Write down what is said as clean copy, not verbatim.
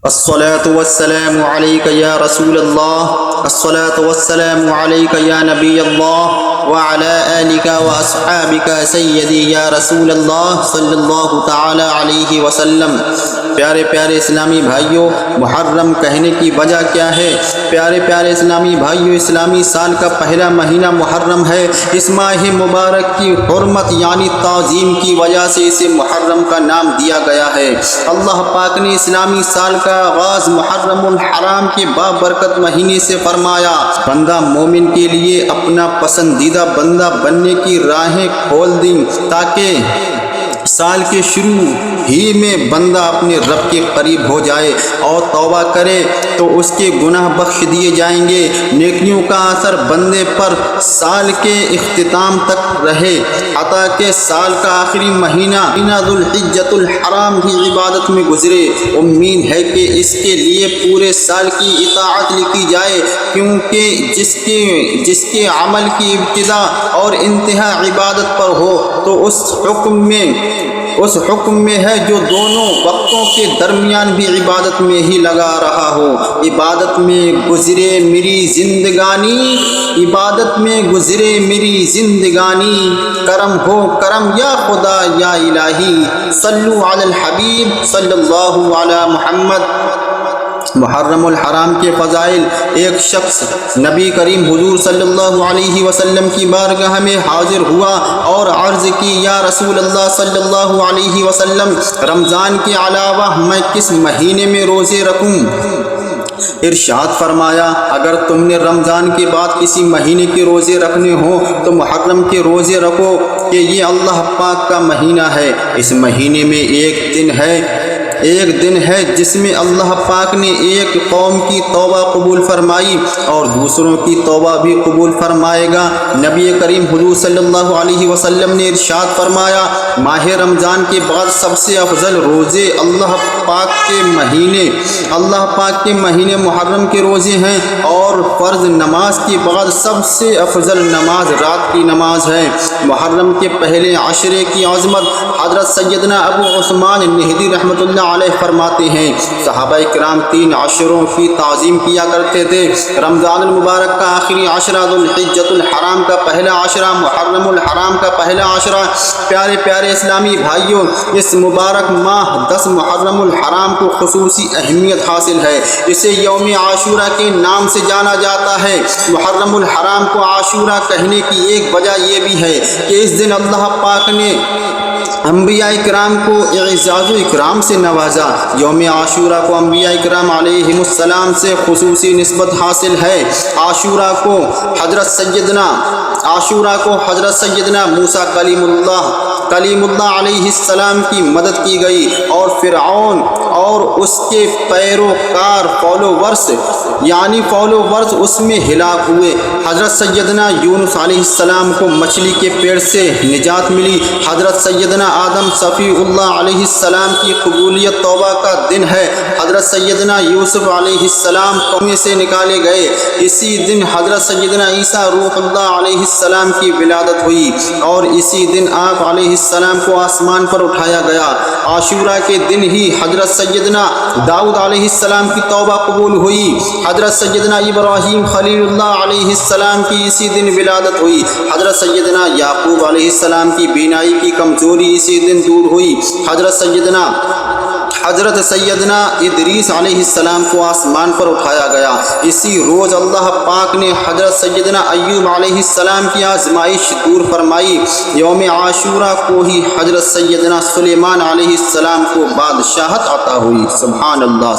الصلاة والسلام عليك يا رسول الله، الصلاة والسلام عليك يا نبي الله وعلى آلك وأصحابك سيدي يا رسول اللہ صلی اللہ تعالی علیہ وسلم۔ پیارے پیارے اسلامی بھائیوں، محرم کہنے کی وجہ کیا ہے؟ پیارے پیارے اسلامی بھائیوں، اسلامی سال کا پہلا مہینہ محرم ہے۔ اس ماہ مبارک کی حرمت یعنی تعظیم کی وجہ سے اسے محرم کا نام دیا گیا ہے۔ اللہ پاک نے اسلامی سال کا آغاز محرم الحرام کے بابرکت مہینے سے فرمایا۔ بندہ مومن کے لیے اپنا پسندیدہ بندہ بننے کی راہیں کھول دیں تاکہ سال کے شروع ہی میں بندہ اپنے رب کے قریب ہو جائے اور توبہ کرے تو اس کے گناہ بخش دیے جائیں گے۔ نیکیوں کا اثر بندے پر سال کے اختتام تک رہے، حتیٰ کہ سال کا آخری مہینہ ذو الحجۃ الحرام بھی عبادت میں گزرے۔ امید ہے کہ اس کے لیے پورے سال کی اطاعت لکھی جائے، کیونکہ جس کے عمل کی ابتدا اور انتہا عبادت پر ہو تو اس حکم میں ہے جو دونوں وقتوں کے درمیان بھی عبادت میں ہی لگا رہا ہو۔ عبادت میں گزرے میری زندگانی، کرم ہو کرم یا خدا یا الہی، صلو علی الحبیب صلی اللہ علی محمد۔ محرم الحرام کے فضائل۔ ایک شخص نبی کریم حضور صلی اللہ علیہ وسلم کی بارگاہ میں حاضر ہوا اور عرض کی، یا رسول اللہ صلی اللہ علیہ وسلم، رمضان کے علاوہ میں کس مہینے میں روزے رکھوں؟ ارشاد فرمایا، اگر تم نے رمضان کے بعد کسی مہینے کے روزے رکھنے ہوں تو محرم کے روزے رکھو کہ یہ اللہ پاک کا مہینہ ہے۔ اس مہینے میں ایک دن ہے جس میں اللہ پاک نے ایک قوم کی توبہ قبول فرمائی اور دوسروں کی توبہ بھی قبول فرمائے گا۔ نبی کریم حضور صلی اللہ علیہ وسلم نے ارشاد فرمایا، ماہ رمضان کے بعد سب سے افضل روزے اللہ پاک کے مہینے محرم کے روزے ہیں، اور فرض نماز کے بعد سب سے افضل نماز رات کی نماز ہے۔ محرم کے پہلے عشرے کی عظمت حضرت سیدنا ابو عثمان نہدی رحمۃ اللہ علیہ فرماتے ہیں، صحابہ کرام 3 عشروں کی تعظیم کیا کرتے تھے۔ رمضان المبارک کا آخری عشرہ، ذو الحجۃ الحرام کا پہلا عشرہ، محرم الحرام کا پہلا عشرہ۔ پیارے پیارے اسلامی بھائیوں، اس مبارک ماہ 10 محرم الحرام کو خصوصی اہمیت حاصل ہے۔ اسے یوم عاشورہ کے نام سے جانا جاتا ہے۔ محرم الحرام کو عاشورہ کہنے کی ایک وجہ یہ بھی ہے کہ اس دن اللہ پاک نے انبیاء کرام کو اعزاز و اکرام سے نوازا۔ یوم عاشورہ کو انبیاء کرام علیہم السلام سے خصوصی نسبت حاصل ہے۔ عاشورہ کو حضرت سیدنا موسیٰ کلیم اللہ علیہ السلام کی مدد کی گئی اور فرعون اور اس کے پیروکار فالوورز اس میں ہلاک ہوئے۔ حضرت سیدنا یونس علیہ السلام کو مچھلی کے پیڑ سے نجات ملی۔ حضرت سیدنا آدم صفی اللہ علیہ السلام کی قبولیت توبہ کا دن ہے۔ حضرت سیدنا یوسف علیہ السلام قوم سے نکالے گئے۔ اسی دن حضرت سیدنا عیسیٰ روح اللہ علیہ السلام کی ولادت ہوئی اور اسی دن آپ علیہ السلام کو آسمان پر اٹھایا گیا۔ عاشورہ کے دن ہی حضرت سیدنا داؤد علیہ السلام کی توبہ قبول ہوئی۔ حضرت سیدنا ابراہیم خلیل اللہ علیہ السلام کی اسی دن ولادت ہوئی۔ حضرت سیدنا یعقوب علیہ السلام کی بینائی کی کمزوری اسی دن دور ہوئی۔ حضرت سیدنا ادریس علیہ السلام کو آسمان پر اٹھایا گیا۔ اسی روز اللہ پاک نے حضرت سیدنا ایوب علیہ السلام کی آزمائش دور فرمائی۔ یوم عاشورہ کو ہی حضرت سیدنا سلیمان علیہ السلام کو بادشاہت عطا ہوئی۔ سبحان اللہ۔